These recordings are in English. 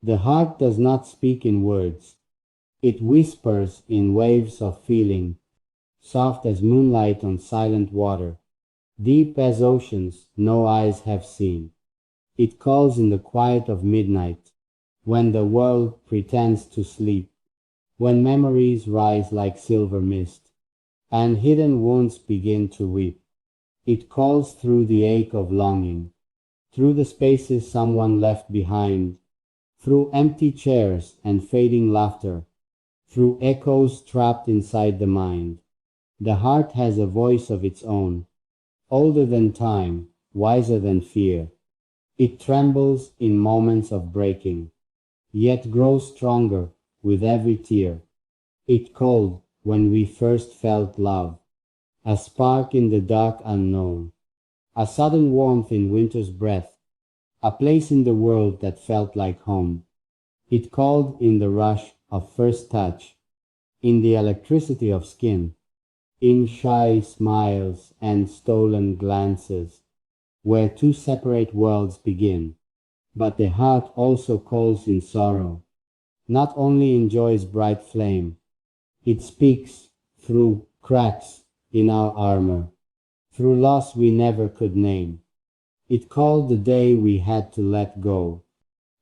The heart does not speak in words. It whispers in waves of feeling, soft as moonlight on silent water, deep as oceans no eyes have seen. It calls in the quiet of midnight, when the world pretends to sleep, when memories rise like silver mist, and hidden wounds begin to weep. It calls through the ache of longing, through the spaces someone left behind, through empty chairs and fading laughter, through echoes trapped inside the mind. The heart has a voice of its own, older than time, wiser than fear. It trembles in moments of breaking, yet grows stronger with every tear. It called when we first felt love, a spark in the dark unknown, a sudden warmth in winter's breath, a place in the world that felt like home. It called in the rush of first touch, in the electricity of skin, in shy smiles and stolen glances, where two separate worlds begin. But the heart also calls in sorrow, not only in joy's bright flame. It speaks through cracks in our armor, through loss we never could name. It called the day we had to let go,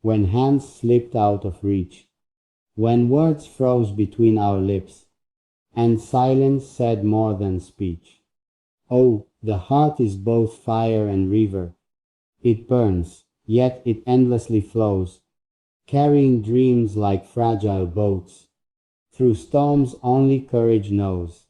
when hands slipped out of reach, when words froze between our lips, and silence said more than speech. Oh, the heart is both fire and river. It burns, yet it endlessly flows, carrying dreams like fragile boats, through storms only courage knows.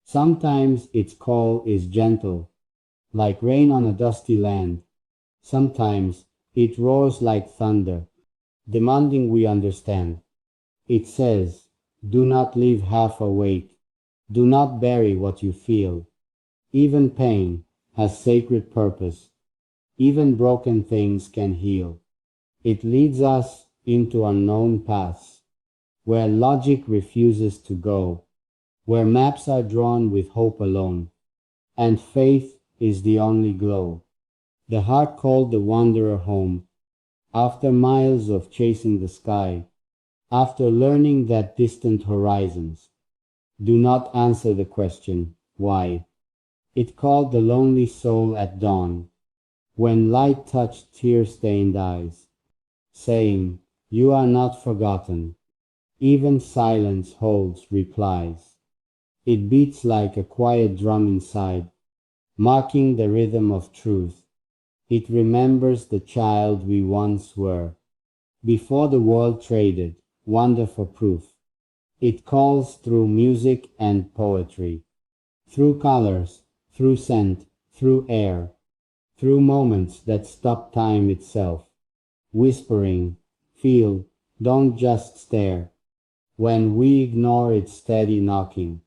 Sometimes its call is gentle, like rain on a dusty land. Sometimes it roars like thunder, demanding we understand. It says, do not leave half awake, do not bury what you feel. Even pain has sacred purpose, even broken things can heal. It leads us into unknown paths, where logic refuses to go, where maps are drawn with hope alone, and faith is the only glow. The heart called the wanderer home, after miles of chasing the sky, after learning that distant horizons do not answer the question, why? It called the lonely soul at dawn, when light touched tear-stained eyes, saying, you are not forgotten. Even silence holds replies. It beats like a quiet drum inside, marking the rhythm of truth. It remembers the child we once were, before the world traded wonder for proof. It calls through music and poetry, through colors, through scent, through air, through moments that stop time itself, whispering, feel, don't just stare. When we ignore its steady knocking,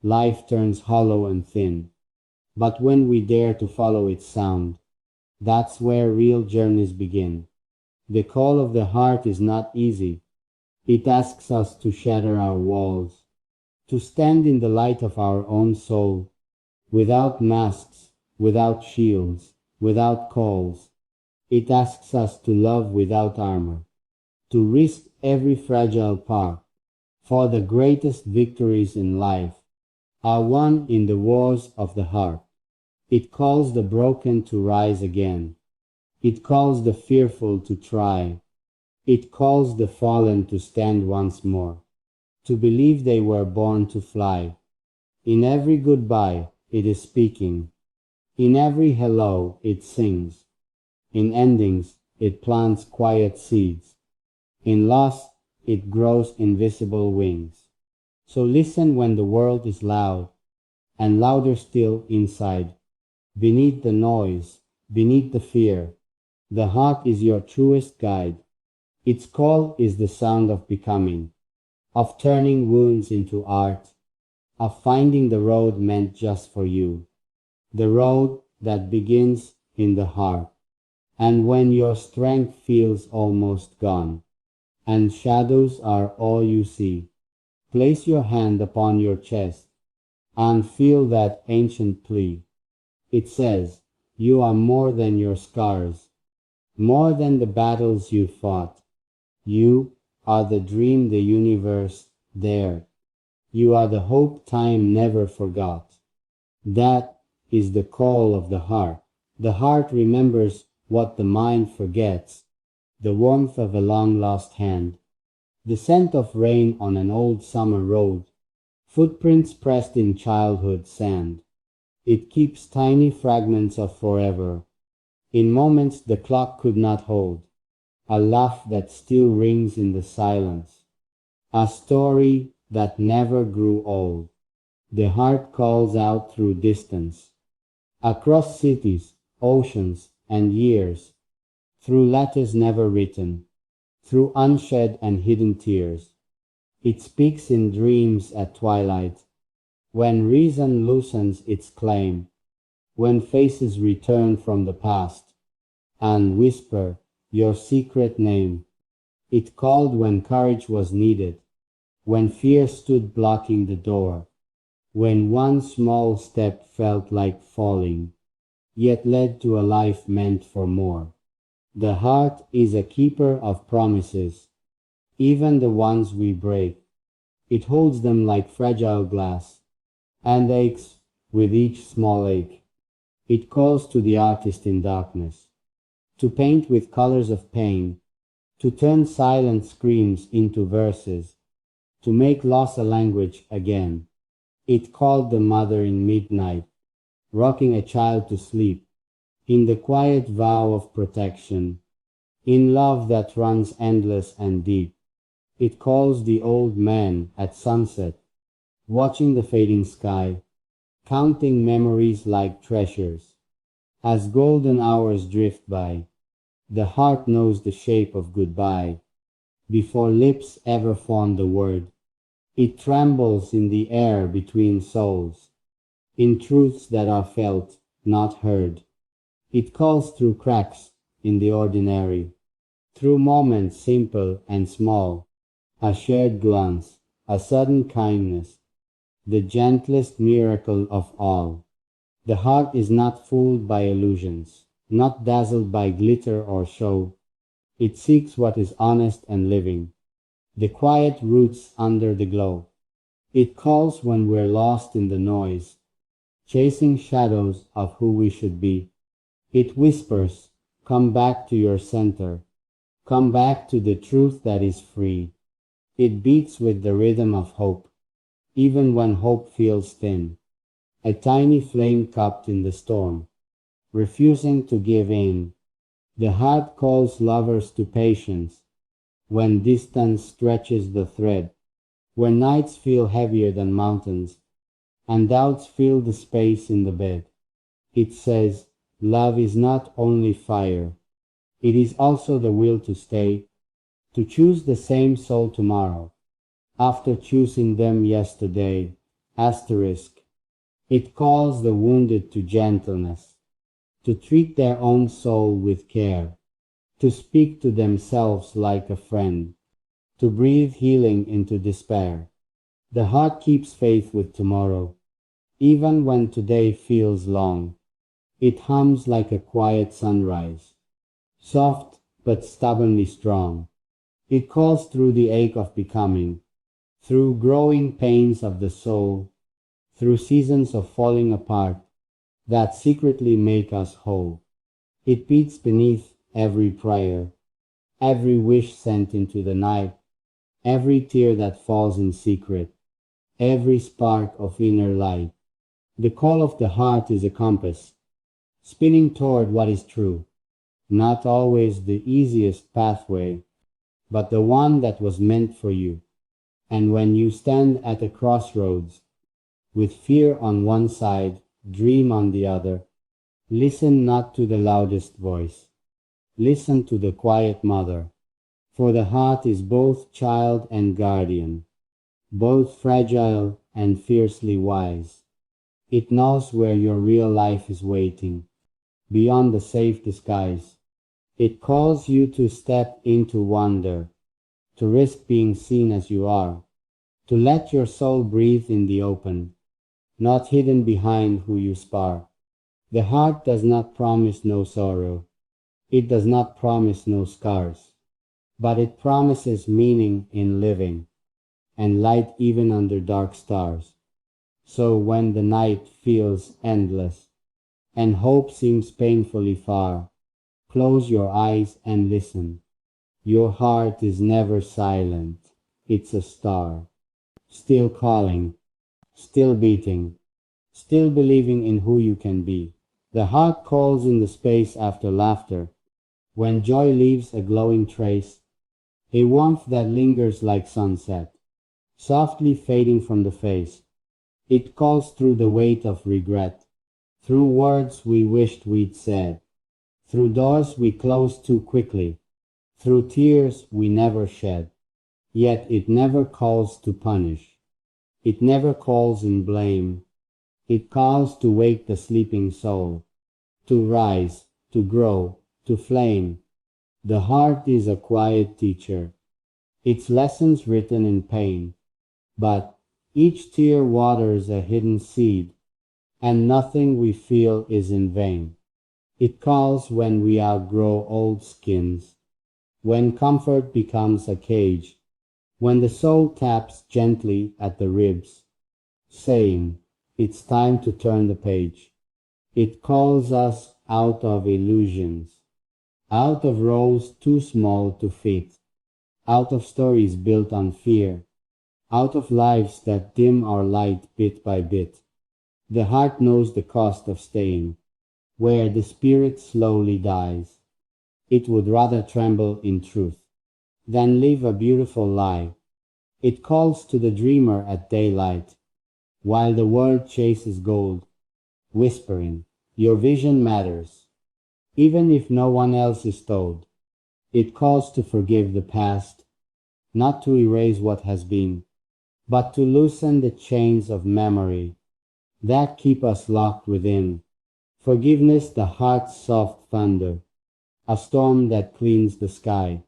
life turns hollow and thin. But when we dare to follow its sound, that's where real journeys begin. The call of the heart is not easy. It asks us to shatter our walls, to stand in the light of our own soul, without masks, without shields, without calls. It asks us to love without armor, to risk every fragile part, for the greatest victories in life are won in the wars of the heart. It calls the broken to rise again. It calls the fearful to try. It calls the fallen to stand once more, to believe they were born to fly. In every goodbye, it is speaking. In every hello, it sings. In endings, it plants quiet seeds. In loss, it grows invisible wings. So listen when the world is loud, and louder still inside. Beneath the noise, beneath the fear, the heart is your truest guide. Its call is the sound of becoming, of turning wounds into art, of finding the road meant just for you, the road that begins in the heart. And when your strength feels almost gone, and shadows are all you see, place your hand upon your chest and feel that ancient plea. It says, you are more than your scars, more than the battles you fought. You are the dream the universe dared. You are the hope time never forgot. That is the call of the heart. The heart remembers what the mind forgets. The warmth of a long-lost hand. The scent of rain on an old summer road. Footprints pressed in childhood sand. It keeps tiny fragments of forever. In moments the clock could not hold. A laugh that still rings in the silence. A story that never grew old. The heart calls out through distance. Across cities, oceans, and years. Through letters never written. Through unshed and hidden tears. It speaks in dreams at twilight. When reason loosens its claim. When faces return from the past. And whisper your secret name. It called when courage was needed. When fear stood blocking the door. When one small step felt like falling, yet led to a life meant for more. The heart is a keeper of promises, even the ones we break. It holds them like fragile glass, and aches with each small ache. It calls to the artist in darkness, to paint with colors of pain, to turn silent screams into verses, to make loss a language again. It called the mother in midnight, rocking a child to sleep, in the quiet vow of protection, in love that runs endless and deep. It calls the old man at sunset, watching the fading sky, counting memories like treasures. As golden hours drift by, the heart knows the shape of goodbye. Before lips ever form the word, it trembles in the air between souls, in truths that are felt, not heard. It calls through cracks in the ordinary, through moments simple and small, a shared glance, a sudden kindness, the gentlest miracle of all. The heart is not fooled by illusions, not dazzled by glitter or show. It seeks what is honest and living, the quiet roots under the glow. It calls when we're lost in the noise, chasing shadows of who we should be. It whispers, come back to your center, come back to the truth that is free. It beats with the rhythm of hope, even when hope feels thin. A tiny flame cupped in the storm, refusing to give in. The heart calls lovers to patience, when distance stretches the thread, when nights feel heavier than mountains, and doubts fill the space in the bed. It says, love is not only fire, it is also the will to stay, to choose the same soul tomorrow, after choosing them yesterday. Asterisk. It calls the wounded to gentleness, to treat their own soul with care, to speak to themselves like a friend, to breathe healing into despair. The heart keeps faith with tomorrow, even when today feels long. It hums like a quiet sunrise, soft but stubbornly strong. It calls through the ache of becoming, through growing pains of the soul, through seasons of falling apart that secretly make us whole. It beats beneath every prayer, every wish sent into the night, every tear that falls in secret, every spark of inner light. The call of the heart is a compass, spinning toward what is true, not always the easiest pathway, but the one that was meant for you. And when you stand at a crossroads, with fear on one side, dream on the other, listen not to the loudest voice. Listen to the quiet mother, for the heart is both child and guardian, both fragile and fiercely wise. It knows where your real life is waiting, beyond the safe disguise. It calls you to step into wonder, to risk being seen as you are, to let your soul breathe in the open, not hidden behind who you spar. The heart does not promise no sorrow. It does not promise no scars. but it promises meaning in living, and light even under dark stars. So when the night feels endless, and hope seems painfully far, close your eyes and listen. Your heart is never silent, it's a star, still calling, still beating, still believing in who you can be. The heart calls in the space after laughter, when joy leaves a glowing trace, a warmth that lingers like sunset, softly fading from the face. It calls through the weight of regret, through words we wished we'd said, through doors we closed too quickly, through tears we never shed. Yet it never calls to punish, it never calls in blame. It calls to wake the sleeping soul, to rise, to grow, to flame. The heart is a quiet teacher, its lessons written in pain, but each tear waters a hidden seed, and nothing we feel is in vain. It calls when we outgrow old skins, when comfort becomes a cage, when the soul taps gently at the ribs, saying, it's time to turn the page. It calls us out of illusions, out of roles too small to fit, out of stories built on fear, out of lives that dim our light bit by bit. The heart knows the cost of staying, where the spirit slowly dies. It would rather tremble in truth than live a beautiful lie. It calls to the dreamer at daylight, while the world chases gold, whispering, your vision matters, even if no one else is told. It calls to forgive the past, not to erase what has been, but to loosen the chains of memory that keep us locked within. Forgiveness, the heart's soft thunder, a storm that cleans the sky,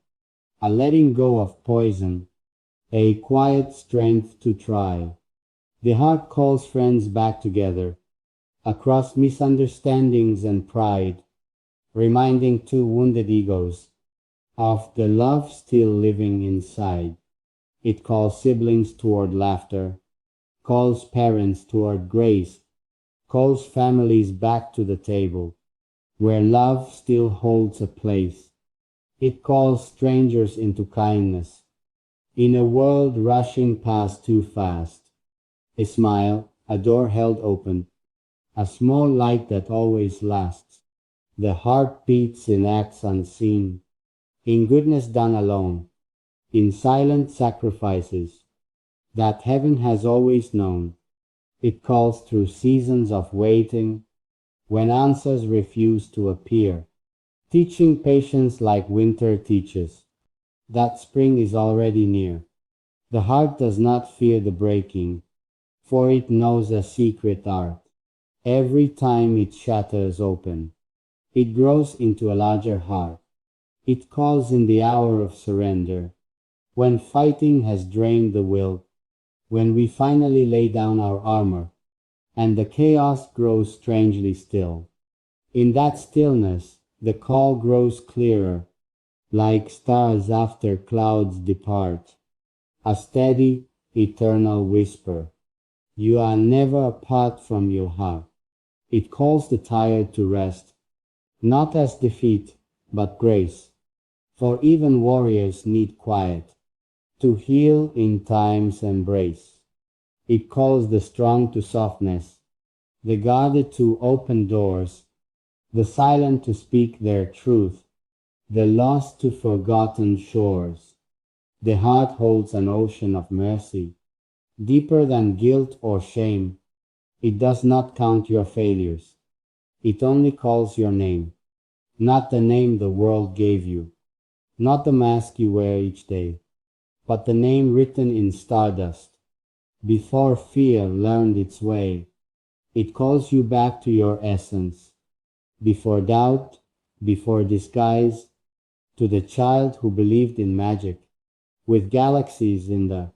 a letting go of poison, a quiet strength to try. The heart calls friends back together, across misunderstandings and pride, reminding two wounded egos of the love still living inside. It calls siblings toward laughter, calls parents toward grace, calls families back to the table, where love still holds a place. It calls strangers into kindness, in a world rushing past too fast. A smile, a door held open, a small light that always lasts. The heart beats in acts unseen, in goodness done alone, in silent sacrifices that heaven has always known. It calls through seasons of waiting, when answers refuse to appear, teaching patience like winter teaches, that spring is already near. The heart does not fear the breaking, for it knows a secret art. Every time it shatters open, it grows into a larger heart. It calls in the hour of surrender, when fighting has drained the will, when we finally lay down our armor, and the chaos grows strangely still. In that stillness, the call grows clearer, like stars after clouds depart, a steady, eternal whisper. You are never apart from your heart. It calls the tired to rest, not as defeat, but grace. For even warriors need quiet, to heal in time's embrace. It calls the strong to softness, the guarded to open doors, the silent to speak their truth, the lost to forgotten shores. The heart holds an ocean of mercy, deeper than guilt or shame. It does not count your failures. It only calls your name, not the name the world gave you, not the mask you wear each day, but the name written in stardust. Before fear learned its way, it calls you back to your essence. Before doubt, before disguise, to the child who believed in magic, with galaxies in the